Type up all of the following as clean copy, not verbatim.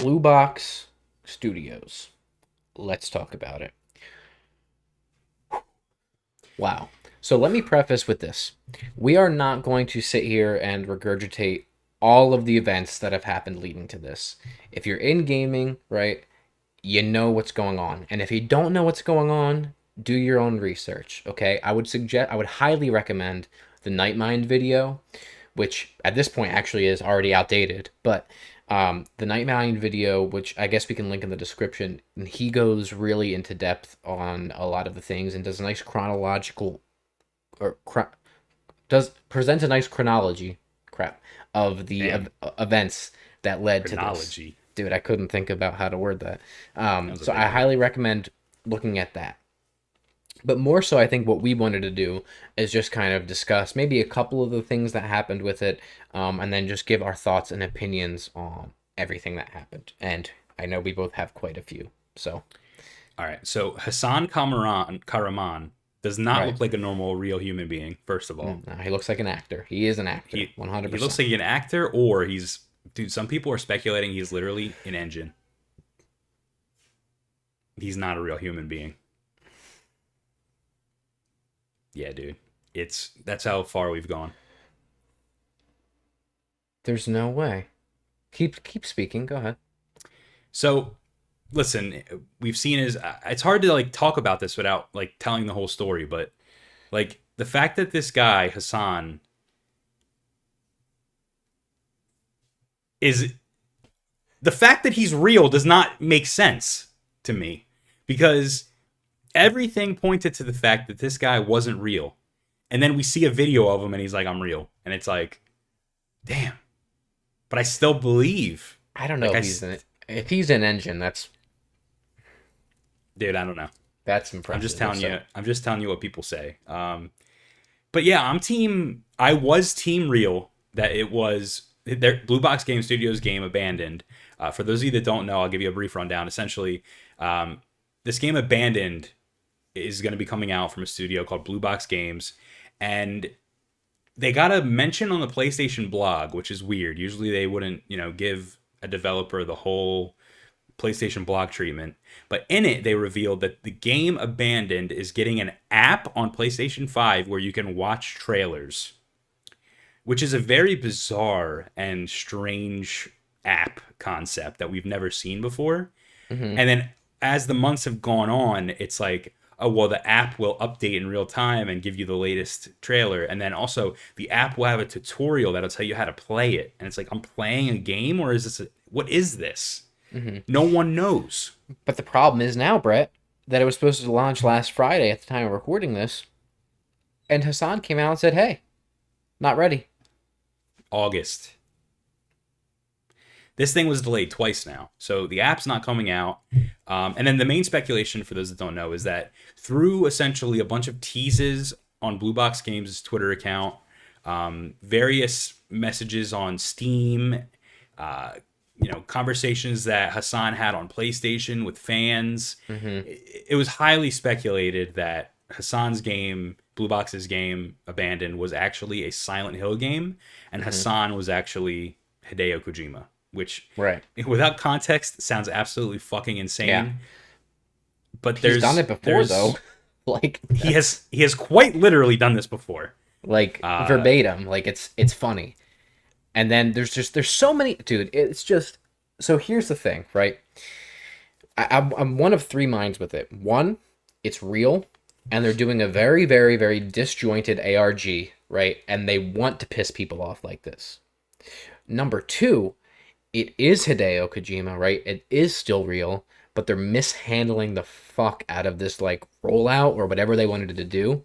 Blue Box Studios. Let's talk about it. Wow. So let me preface with this. We are not going to sit here and regurgitate all of the events that have happened leading to this. If you're in gaming, right, you know what's going on. And if you don't know what's going on, do your own research, okay? I would highly recommend the Nightmind video, which at this point actually is already outdated, but the Nightmind video, which I guess we can link in the description, and he goes really into depth on a lot of the things and does a nice chronological, or does presents a nice chronology, of the events that led to this. Dude, I couldn't think about how to word that. So I highly recommend looking at that. But more so, I think what we wanted to do is just kind of discuss maybe a couple of the things that happened with it, and then just give our thoughts and opinions on everything that happened. And I know we both have quite a few. So, all right. So Hassan Karaman does not look like a normal, real human being. First of all, no, he looks like an actor. He is an actor, 100%. He looks like an actor, or he's dude. Some people are speculating he's literally an engine. He's not a real human being. Yeah, dude. That's how far we've gone. There's no way. Keep speaking. Go ahead. So, listen, we've seen it's hard to like talk about this without like telling the whole story, but like the fact that this guy Hassan is the fact that he's real does not make sense to me, because everything pointed to the fact that this guy wasn't real. And then we see a video of him and he's like, I'm real. And it's like, damn. But I still believe. I don't know if he's an engine, that's... Dude, I don't know. That's impressive. I'm just telling you what people say. But yeah, I was team real that it was their Blue Box Game Studios game Abandoned. For those of you that don't know, I'll give you a brief rundown. Essentially, this game Abandoned is going to be coming out from a studio called Blue Box Games, and they got a mention on the PlayStation blog, which is weird. Usually they wouldn't, give a developer the whole PlayStation blog treatment. But in it, they revealed that the game Abandoned is getting an app on PlayStation 5 where you can watch trailers, which is a very bizarre and strange app concept that we've never seen before. Mm-hmm. And then as the months have gone on, it's like, oh, well, the app will update in real time and give you the latest trailer. And then also the app will have a tutorial that'll tell you how to play it. And it's like, I'm playing a game, or is this what is this? Mm-hmm. No one knows. But the problem is now, Brett, that it was supposed to launch last Friday at the time of recording this. And Hassan came out and said, hey, not ready. August. This thing was delayed twice now. So the app's not coming out. And then the main speculation, for those that don't know, is that through essentially a bunch of teases on Blue Box Games' Twitter account, various messages on Steam, conversations that Hassan had on PlayStation with fans, it was highly speculated that Hassan's game, Blue Box's game, Abandoned, was actually a Silent Hill game, and Hassan was actually Hideo Kojima. Which, without context, sounds absolutely fucking insane. Yeah. But he's done it before, though. Like he has quite literally done this before. Like verbatim. Like it's funny. And then there's so many, dude. It's just, so here's the thing, right? I'm one of three minds with it. One, it's real, and they're doing a very, very, very disjointed ARG, right? And they want to piss people off like this. Number two, it is Hideo Kojima, right? It is still real, but they're mishandling the fuck out of this, like, rollout or whatever they wanted to do.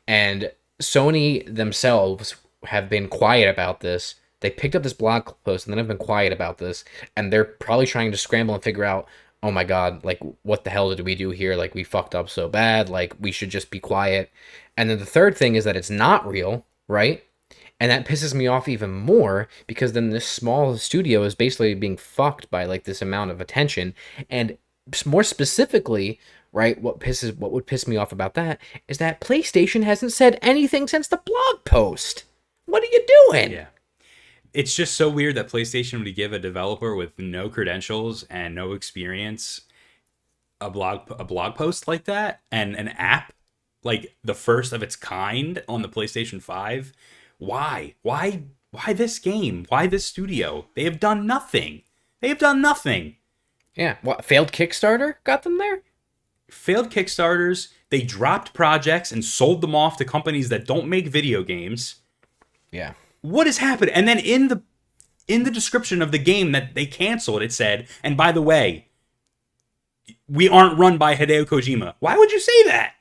And Sony themselves have been quiet about this. They picked up this blog post and then have been quiet about this. And they're probably trying to scramble and figure out, oh my God, like, what the hell did we do here? Like, we fucked up so bad. Like, we should just be quiet. And then the third thing is that it's not real, right? And that pisses me off even more, because then this small studio is basically being fucked by like this amount of attention. And more specifically, right, what would piss me off about that is that PlayStation hasn't said anything since the blog post. What are you doing? Yeah. it's just so weird that PlayStation would give a developer with no credentials and no experience a blog post like that, and an app like the first of its kind on the PlayStation 5. Why this game? Why this studio? They have done nothing. They have done nothing. Yeah. What, failed Kickstarter got them there? Failed Kickstarters, they dropped projects and sold them off to companies that don't make video games. Yeah. What has happened? And then in the description of the game that they canceled, it said, and by the way, we aren't run by Hideo Kojima. Why would you say that?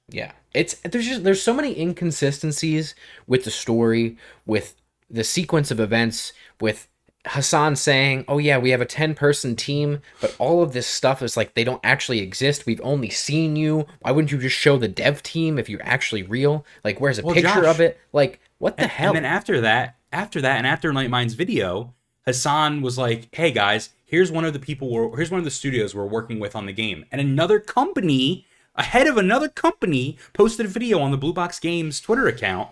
Yeah. There's so many inconsistencies with the story, with the sequence of events, with Hassan saying, "Oh yeah, we have a 10-person team, but all of this stuff is like they don't actually exist. We've only seen you. Why wouldn't you just show the dev team if you're actually real? Like where's a Well, picture Josh, of it? Like what the hell?" and then after that, and after Nightmine's video, Hassan was like, "Hey guys, here's one of the studios we're working with on the game." And another company, ahead of another company, posted a video on the Blue Box Games Twitter account,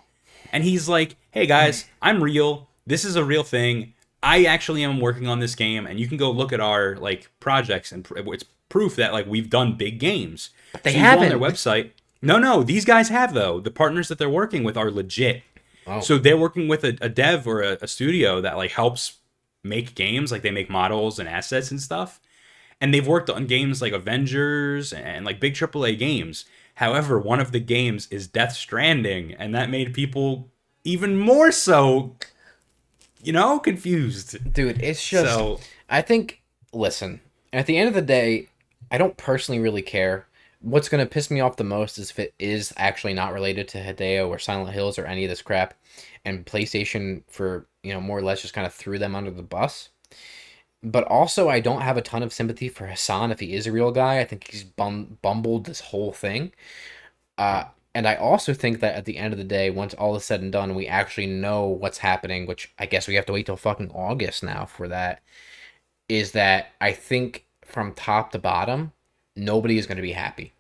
and he's like, "Hey guys, I'm real. This is a real thing. I actually am working on this game, and you can go look at our like projects, and it's proof that like we've done big games." But they So you go on haven't. their website. No, these guys have though. The partners that they're working with are legit. Oh. So they're working with a dev or a studio that like helps make games, like they make models and assets and stuff. And they've worked on games like Avengers and like big AAA games. However, one of the games is Death Stranding, and that made people even more so, confused. Dude, it's just So I think listen, at the end of the day, I don't personally really care. What's going to piss me off the most is if it is actually not related to Hideo or Silent Hills or any of this crap, and PlayStation for, more or less just kind of threw them under the bus. But also, I don't have a ton of sympathy for Hassan if he is a real guy. I think he's bumbled this whole thing. And I also think that at the end of the day, once all is said and done, we actually know what's happening, which I guess we have to wait till fucking August now for that, is that I think from top to bottom, nobody is going to be happy.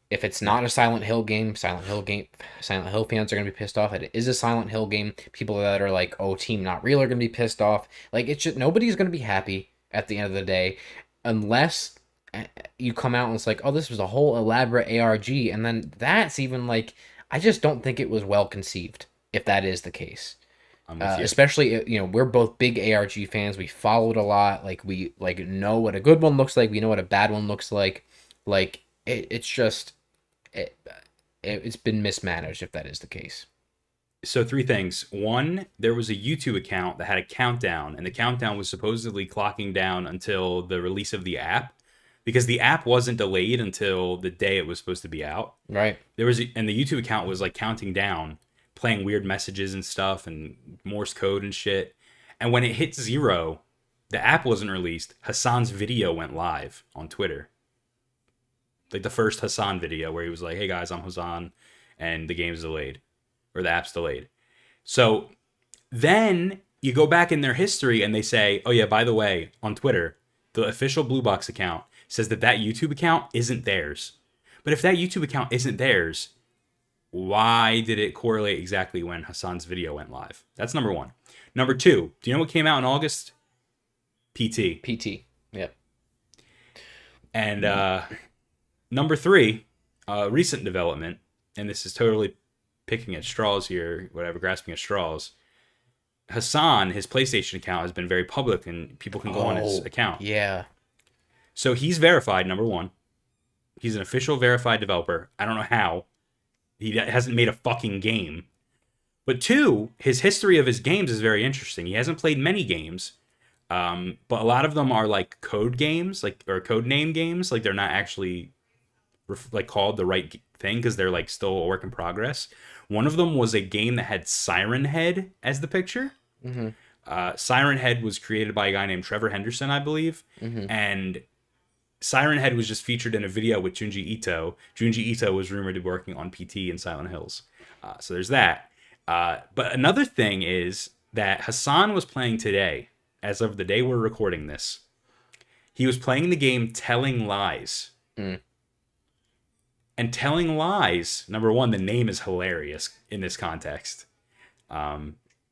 If it's not a Silent Hill game, Silent Hill fans are going to be pissed off. If it is a Silent Hill game, people that are like, oh, Team Not Real are going to be pissed off. Like, it's just, nobody's going to be happy at the end of the day, unless you come out and it's like, oh, this was a whole elaborate ARG, and then that's even like, I just don't think it was well conceived, if that is the case. I'm with you. Especially, we're both big ARG fans. We followed a lot. Like, we like know what a good one looks like. We know what a bad one looks like. Like, it's just, it's been mismanaged, if that is the case. So three things. One, there was a YouTube account that had a countdown, and the countdown was supposedly clocking down until the release of the app, because the app wasn't delayed until the day it was supposed to be out. Right. And the YouTube account was like counting down, playing weird messages and stuff and Morse code and shit. And when it hit 0, the app wasn't released. Hassan's video went live on Twitter. Like the first Hassan video where he was like, "Hey guys, I'm Hassan, and the game's delayed, or the app's delayed." So then you go back in their history and they say, "Oh yeah, by the way, on Twitter, the official Blue Box account says that YouTube account isn't theirs." But if that YouTube account isn't theirs, why did it correlate exactly when Hassan's video went live? That's number one. Number two, do you know what came out in August? PT. PT. Yep. And number three, recent development, and this is totally picking at straws here, whatever, grasping at straws. Hassan, his PlayStation account has been very public, and people can go on his account. Yeah. So he's verified, number one. He's an official verified developer. I don't know how. He hasn't made a fucking game. But two, his history of his games is very interesting. He hasn't played many games, but a lot of them are like code games, or code name games. Like they're not actually like called the right thing because they're like still a work in progress. One of them was a game that had Siren Head as the picture. Mm-hmm. Siren Head was created by a guy named Trevor Henderson, I believe. Mm-hmm. And Siren Head was just featured in a video with Junji Ito. Junji Ito was rumored to be working on PT and Silent Hills. So there's that. But another thing is that Hassan was playing today, as of the day we're recording this. He was playing the game Telling Lies. Mm. And Telling Lies, number one, the name is hilarious in this context.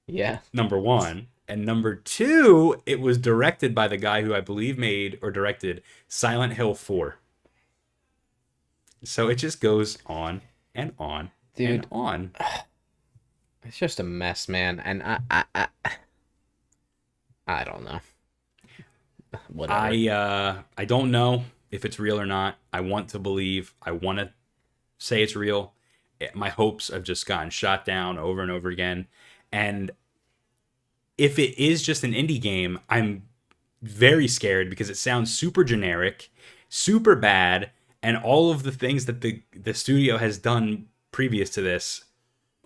Yeah. Number one. And number two, it was directed by the guy who I believe made or directed Silent Hill 4. So it just goes on and on and Dude, on. it's just a mess, man. And I don't know. Whatever. I don't know if it's real or not. I want to believe. I want to say it's real. My hopes have just gotten shot down over and over again. And if it is just an indie game, I'm very scared because it sounds super generic, super bad, and all of the things that the studio has done previous to this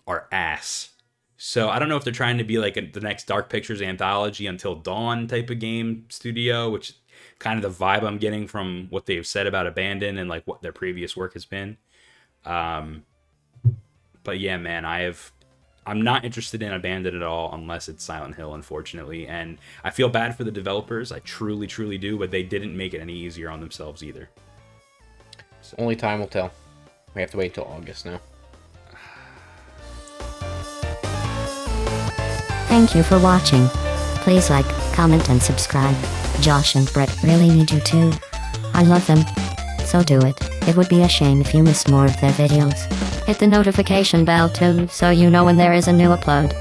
are ass. So I don't know if they're trying to be like the next Dark Pictures anthology Until Dawn type of game studio, which is kind of the vibe I'm getting from what they've said about Abandon and like what their previous work has been. But yeah, man, I'm not interested in Abandon at all unless it's Silent Hill, unfortunately. And I feel bad for the developers. I truly, truly do, but they didn't make it any easier on themselves either. So. Only time will tell. We have to wait till August now. Thank you for watching. Please like, comment, and subscribe. Josh and Brett really need you too. I love them. So do it. It would be a shame if you missed more of their videos. Hit the notification bell too, so you know when there is a new upload.